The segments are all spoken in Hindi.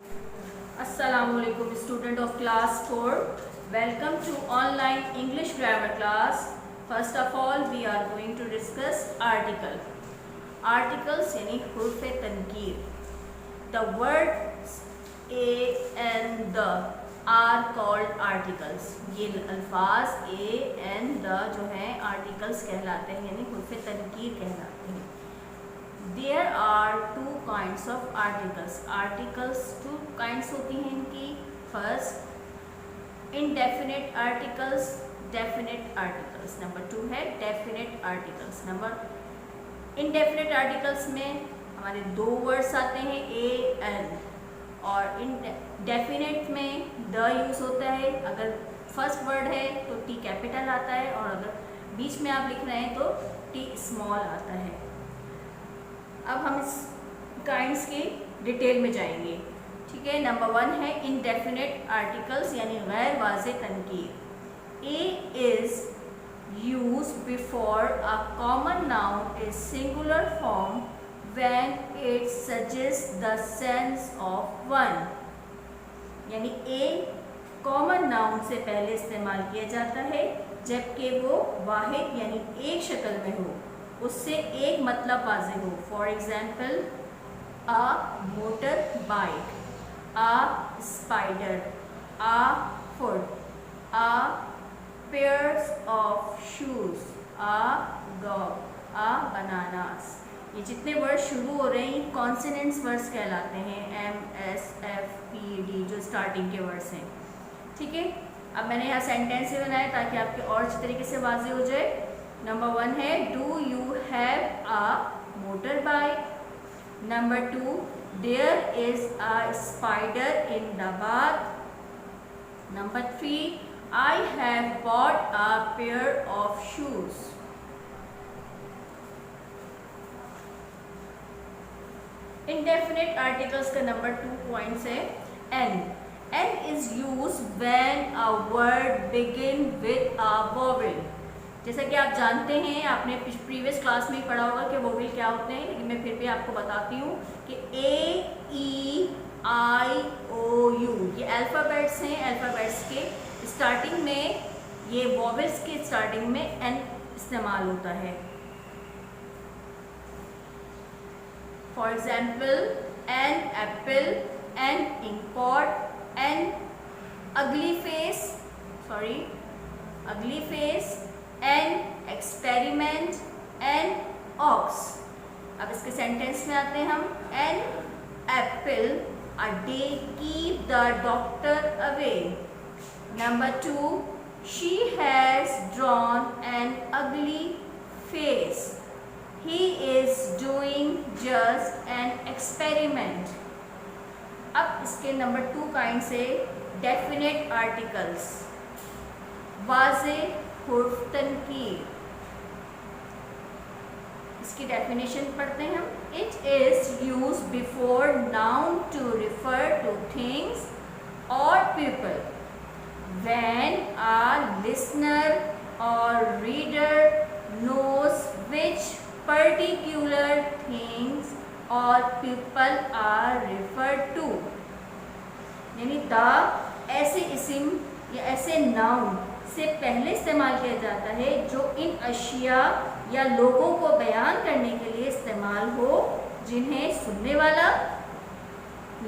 Assalamualaikum student of class 4. Welcome to online English grammar class. First of all we are going to discuss article. Articles यानी हुर्फ तनकीर. The words a and the are called articles. ये अल्फाज a and the जो हैं articles कहलाते हैं यानी हुर्फ तनकीर कहलाते हैं. There are two kinds of articles. Articles two kinds होती हैं इनकी. First indefinite articles, definite articles. Number two है definite articles. Number indefinite articles में हमारे दो words आते हैं a and, और indefinite में the यूज होता है. अगर फर्स्ट वर्ड है तो t कैपिटल आता है और अगर बीच में आप लिख रहे हैं तो t स्मॉल आता है. अब हम इस काइंड्स की डिटेल में जाएंगे. ठीक है. नंबर वन है इनडेफिनेट आर्टिकल्स यानी गैर वाज़ेह तनकीर. A is use before a common noun is singular form when it suggest the sense of one. यानी ए कॉमन नाउन से पहले इस्तेमाल किया जाता है जबकि वो वाहिद यानी एक शक्ल में हो, उससे एक मतलब वाज़ेह हो. For example a motor bike, a spider, a foot, a pairs of shoes, a dog, a bananas. ये जितने वर्ड शुरू हो रहे हैं कॉन्सोनेंट्स वर्ड्स कहलाते हैं. M S F P D जो स्टार्टिंग के वर्ड्स हैं. ठीक है. अब मैंने यहाँ सेंटेंस ही बनाया ताकि आपके और अच्छी तरीके से वाज़ेह हो जाए. नंबर वन है do you have a motor bike. Number two there is a spider in the bath. Number three I have bought a pair of shoes. Indefinite articles का नंबर 2 पॉइंट्स है an. An is use when a word begin with a vowel. जैसा कि आप जानते हैं, आपने प्रीवियस क्लास में ही पढ़ा होगा कि वोवेल क्या होते हैं, लेकिन मैं फिर भी आपको बताती हूँ कि ए ई आई ओ यू ये अल्फ़ाबेट्स हैं. अल्फ़ाबेट्स के स्टार्टिंग में ये वोवेल्स के स्टार्टिंग में एन इस्तेमाल होता है. For example an apple, an inkpot, an ugly face, an experiment, an ox. अब इसके सेंटेंस में आते हैं हम. An apple a day keep the doctor away. Number two she has drawn an ugly face. He is doing just an experiment. अब इसके नंबर 2 काइंड से डेफिनेट आर्टिकल्स. वाज़ेह हुर्फ तनकीर. इसकी डेफिनेशन पढ़ते हैं हम. It is use before noun to refer two things or people when a listener or reader knows which particular things or people are referred to. यानी द ऐसे इस्म या ऐसे नाउन से पहले इस्तेमाल किया जाता है जो इन अशिया या लोगों को बयान करने के लिए इस्तेमाल हो जिन्हें सुनने वाला,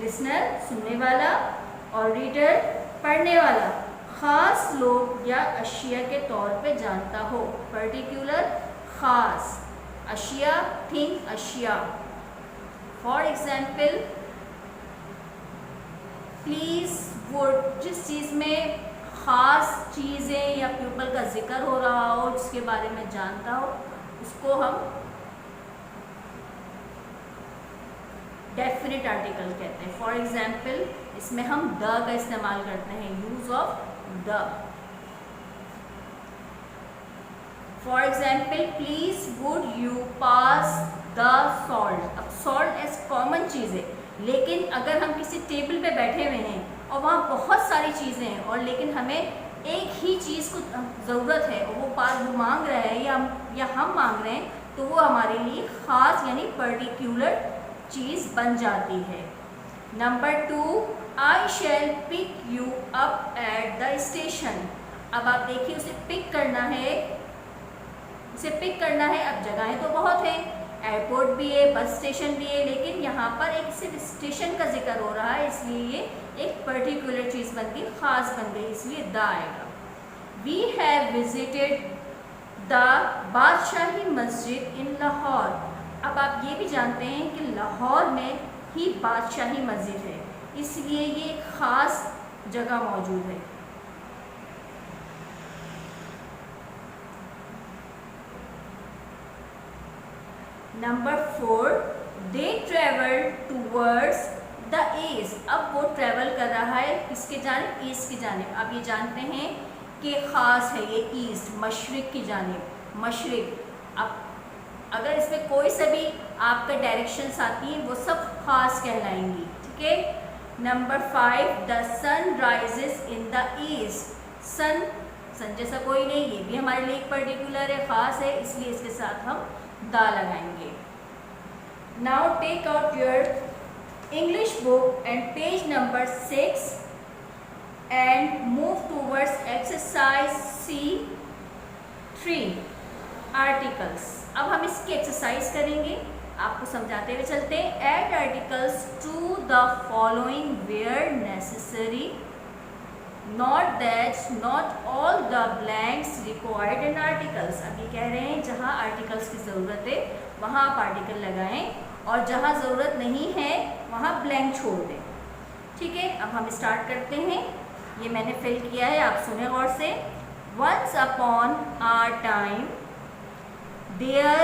लिसनर सुनने वाला और रीडर पढ़ने वाला ख़ास लोग या अशिया के तौर पे जानता हो. पर्टिकुलर ख़ास अशिया, थिंग अशिया. फॉर एग्जाम्पल प्लीज़ वुड जिस चीज़ में ख़ास चीज़ें या पीपल का जिक्र हो रहा हो, जिसके बारे में जानता हो, उसको हम डेफिनेट आर्टिकल कहते हैं. फॉर एग्जाम्पल इसमें हम द का इस्तेमाल करते हैं. Use of the. For example please would you pass the salt. अब सॉल्ट एज कॉमन चीज़ है, लेकिन अगर हम किसी टेबल पे बैठे हुए हैं और वहाँ बहुत सारी चीज़ें हैं और लेकिन हमें एक ही चीज़ को ज़रूरत है और वो मांग रहा है या हम मांग रहे हैं, तो वो हमारे लिए ख़ास यानी पर्टिकुलर चीज़ बन जाती है. Number 2, I shall pick you up at the station. अब आप देखिए उसे पिक करना है, अब जगहें तो बहुत है, एयरपोर्ट भी है, बस स्टेशन भी है, लेकिन यहाँ पर एक सिर्फ स्टेशन का जिक्र हो रहा है, इसलिए ये एक पर्टिकुलर चीज़ बन गई, ख़ास बन गई, इसलिए द आएगा। वी हैव विजिटेड द बादशाही मस्जिद इन लाहौर। अब आप ये भी जानते हैं कि लाहौर में ही बादशाही मस्जिद है, इसलिए ये एक ख़ास जगह मौजूद है। Number 4, they travel towards the east. अब वो ट्रेवल कर रहा है किसके जानिब? ईस्ट की जानिब। आप ये जानते हैं कि ख़ास है ये ईस्ट, मशरिक़ की जानिब, मशरिक़। अब अगर इसमें कोई सा भी आपका डायरेक्शंस आती हैं वो सब ख़ास कहलाएंगी, ठीक है। Number 5, the sun rises in the east. Sun जैसा कोई नहीं, ये भी हमारे लिए एक पर्टिकुलर है, ख़ास है, इसलिए इसके साथ हम दा लगाएंगे। Now take out your English book and page number 6 and move towards exercise C3 articles. अब हम इसकी एक्सरसाइज करेंगे, आपको समझाते हुए चलते हैं। Add articles to the following where necessary, not that not all the blanks required in articles. अब ये कह रहे हैं जहाँ आर्टिकल्स की ज़रूरत है वहाँ आप आर्टिकल लगाएं, और जहाँ ज़रूरत नहीं है वहाँ ब्लैंक छोड़ दें, ठीक है। अब हम स्टार्ट करते हैं, ये मैंने फिल किया है, आप सुने गौर से। Once upon a time there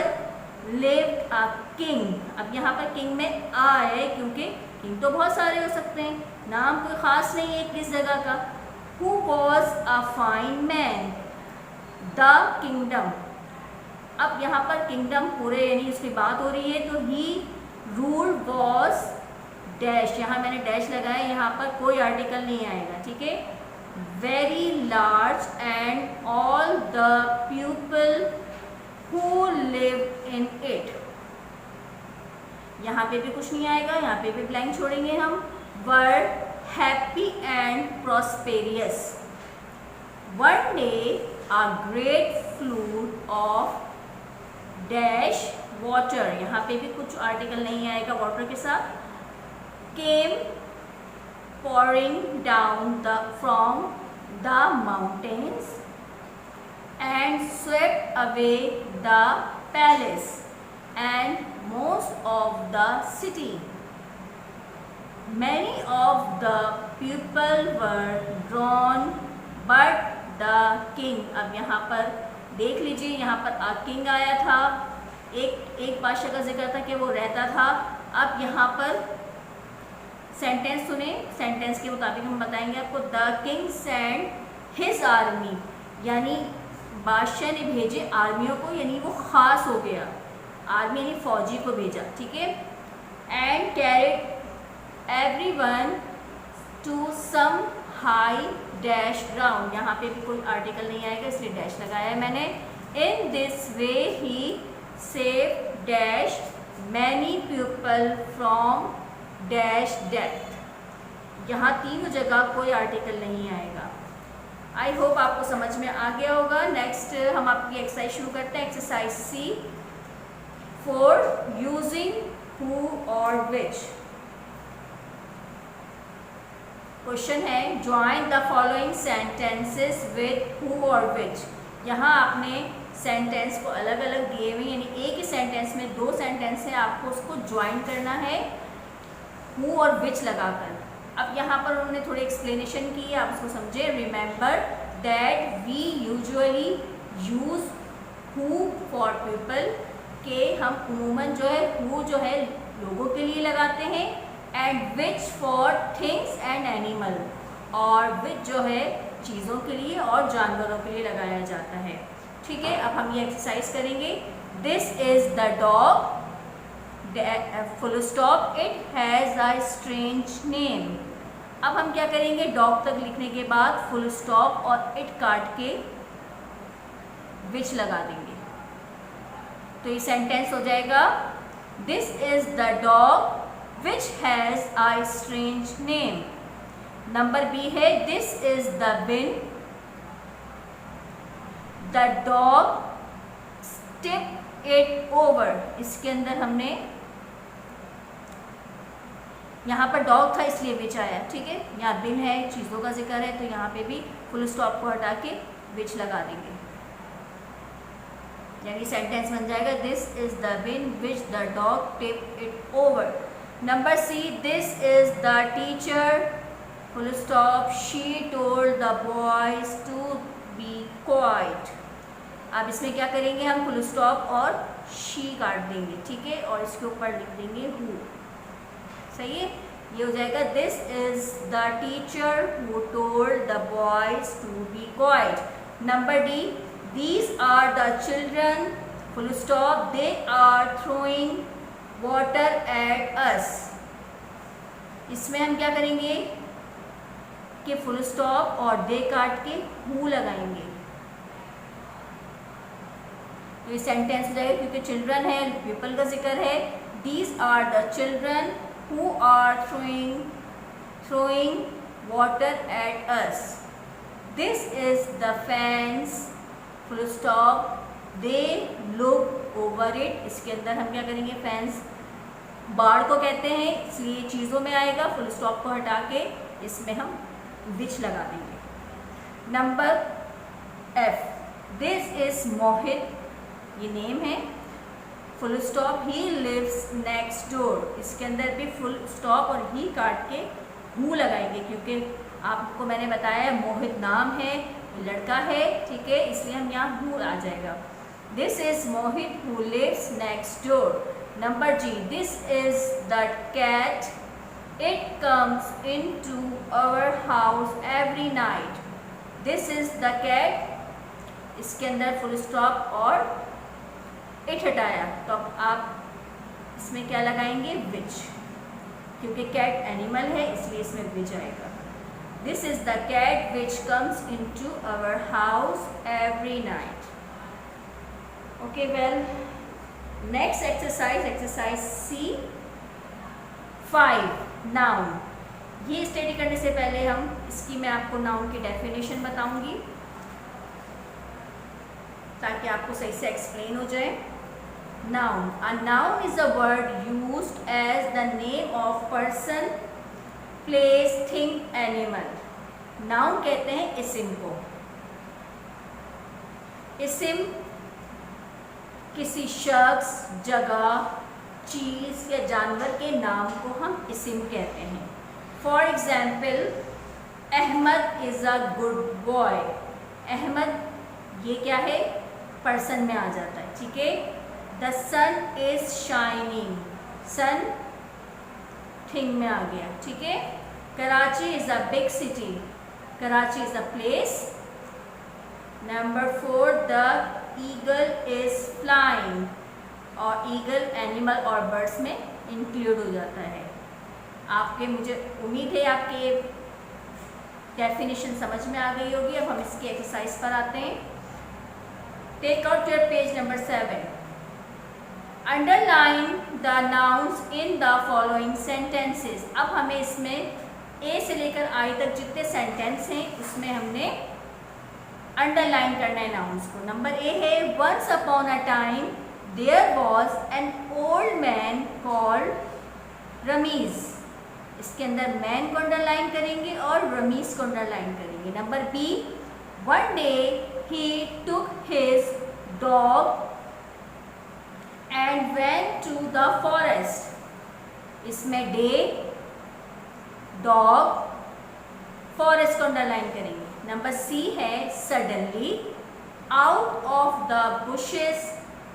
lived a king. अब यहाँ पर किंग में आ है, क्योंकि किंग तो बहुत सारे हो सकते हैं, नाम कोई ख़ास नहीं है किस जगह का। Who was a fine man? The kingdom। अब यहाँ पर किंगडम पूरे यानी उसकी बात हो रही है, तो ही रूल was डैश, यहाँ मैंने डैश लगाया, यहाँ पर कोई आर्टिकल नहीं आएगा, ठीक है। Very large and all the people who live in it. यहाँ पे भी कुछ नहीं आएगा, यहाँ पे भी ब्लैंक छोड़ेंगे हम। वर happy and prosperous। One day a great flood of dash water, यहाँ पे भी कुछ आर्टिकल नहीं आएगा वाटर के साथ, came pouring down from the mountains and swept away the palace and most of the city। Many of the people were drawn but the king। अब यहाँ पर देख लीजिए, यहाँ पर a king आया था, एक बादशाह का जिक्र था कि वो रहता था। अब यहाँ पर सेंटेंस सुने, सेंटेंस के मुताबिक हम बताएंगे आपको। The king send his army, यानी बादशाह ने भेजे आर्मियों को, यानी वो ख़ास हो गया, आर्मी यानी फौजी को भेजा, ठीक है। And carried everyone to some high dash ground। यहाँ पे भी कोई आर्टिकल नहीं आएगा, इसलिए डैश लगाया है मैंने। in this way he saved dash many people from dash death। यहाँ तीनों जगह कोई आर्टिकल नहीं आएगा। आई होप आपको समझ में आ गया होगा। नेक्स्ट हम आपकी एक्सरसाइज शुरू करते हैं, एक्सरसाइज C4 यूजिंग हु और विच। क्वेश्चन है join the following sentences with who और विच। यहाँ आपने सेंटेंस को अलग अलग दिए हुए, यानी एक ही सेंटेंस में दो सेंटेंस है, आपको उसको ज्वाइन करना है हु और विच लगाकर। अब यहाँ पर उन्होंने थोड़ी एक्सप्लेनेशन की है, आप उसको समझे। Remember that we usually use who for people, के हम उमूमन जो है हु जो है लोगों के लिए लगाते हैं, and which for things and animal, और विच जो है चीज़ों के लिए और जानवरों के लिए लगाया जाता है, ठीक है। अब हम ये एक्सरसाइज करेंगे। This is the dog, full stop, it has a strange name. अब हम क्या करेंगे, डॉग तक लिखने के बाद फुल स्टॉप और इट काट के विच लगा देंगे, तो ये सेंटेंस हो जाएगा this is the dog which has a strange name. Number B है this is the bin, the dog tipped it over. इसके अंदर हमने यहाँ पर डॉग था इसलिए विच आया, ठीक है। यहाँ बिन है, चीज़ों का जिक्र है, तो यहाँ पे भी फुल स्टॉप को हटा के विच लगा देंगे, यानी सेंटेंस बन जाएगा this is the bin which the dog tip it over. Number C this is the teacher full stop she told the boys to be quiet. अब इसमें क्या करेंगे हम, फुल स्टॉप और शी काट देंगे, ठीक है, और इसके ऊपर लिख देंगे हु। सही है, ये हो जाएगा this is the teacher who told the boys to be quiet. Number D these are the children full stop they are throwing water at us. इसमें हम क्या करेंगे कि फुल स्टॉप और दे काट के हु लगाएंगे, तो ये सेंटेंस हो जाएगा, क्योंकि चिल्ड्रन है, पीपल का जिक्र है। These are the children who are throwing water at us. This is the fence full stop they look over it. इसके अंदर हम क्या करेंगे, फेंस बाड़ को कहते हैं इसलिए चीज़ों में आएगा, फुल स्टॉप को हटा के इसमें हम विच लगा देंगे। Number F this is Mohit, ये नेम है, full stop he lives next door. इसके अंदर भी फुल स्टॉप और ही काट के हु लगाएंगे, क्योंकि आपको मैंने बताया मोहित नाम है, लड़का है, ठीक है, इसलिए हम यहाँ हु आ जाएगा। This is Mohit who lives next door. Number G this is the cat it comes in to our house every night. This is the cat, इसके अंदर फुल स्टॉप और इट हटाया, तो आप इसमें क्या लगाएंगे, विच, क्योंकि कैट एनिमल है इसलिए इसमें विच आएगा। This is the cat which comes into our house every night. Okay well, next exercise, exercise C 5 noun. ये स्टडी करने से पहले इसकी मैं आपको नाउन की डेफिनेशन बताऊंगी ताकि आपको सही से एक्सप्लेन हो जाए। Noun. A noun is a word used as the name of person, place, thing, animal. Noun कहते हैं इसिम को। इसिम किसी शख्स, जगह, चीज़ या जानवर के नाम को हम इसिम कहते हैं। For example Ahmed is a good boy. Ahmed ये क्या है, पर्सन में आ जाता है, ठीक है। The sun is shining, sun thing में आ गया, ठीक है। Karachi is a big city, Karachi is a place. Number 4 the eagle is flying, और ईगल एनिमल और बर्ड्स में इंक्लूड हो जाता है। आपके, मुझे उम्मीद है आपके डेफिनेशन समझ में आ गई होगी। अब हम इसकी एक्सरसाइज पर आते हैं। Take out your page number 7। Underline the nouns in the following sentences. अब हमें इसमें ए से लेकर आई तक जितने सेंटेंस हैं उसमें हमने अंडरलाइन करना है नाउन्स को। नंबर ए है once upon a time there was an old man called Ramiz. इसके अंदर मैन को अंडरलाइन करेंगे और रमीज को अंडरलाइन करेंगे। Number B one day he took his dog and went to the forest. इसमें day, dog, forest को अंडरलाइन करेंगे। नंबर सी है suddenly out of the bushes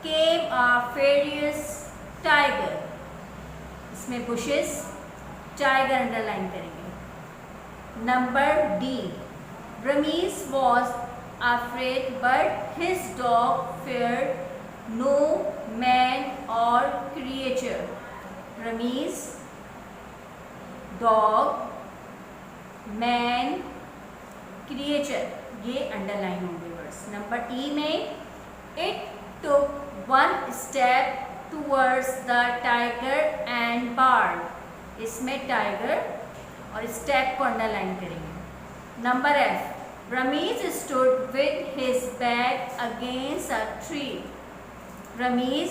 came a furious tiger. इसमें bushes, tiger अंडरलाइन करेंगे। Number D Ramesh was afraid but his dog feared no man or creature. Ramesh, dog, man, creature, ये अंडरलाइन होंगे वर्ड्स। नंबर ई में it took one step towards the tiger and barked. इसमें टाइगर और इस टैग को अंडरलाइन करेंगे। Number F, Ramiz stood with his bag against a tree. Ramiz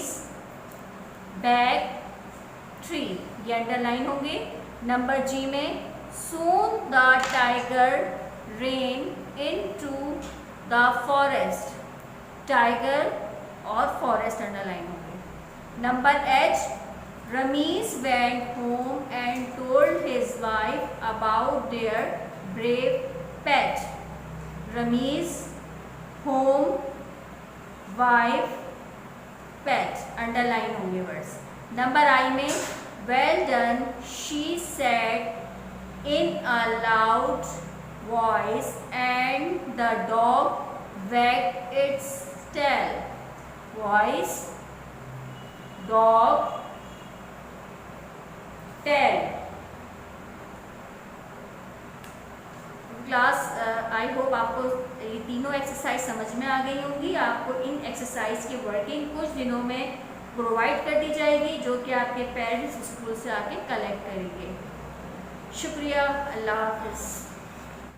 bag tree, ये अंडरलाइन होंगे। नंबर जी में soon the tiger ran into the forest, tiger और फॉरेस्ट अंडरलाइन होंगे। Number H, Ramiz went home and told his wife about there brave pet. Ramiz home wife pet underline होंगे वर्ड्स। नंबर आई में well done she said in a loud voice and the dog wagged its tail. Voice, dog, tail. Class I hope आपको ये तीनों एक्सरसाइज समझ में आ गई होंगी। आपको इन एक्सरसाइज की वर्किंग कुछ दिनों में प्रोवाइड कर दी जाएगी, जो कि आपके पेरेंट्स स्कूल से आके कलेक्ट करेंगे। शुक्रिया, अल्लाह हाफ़िज़।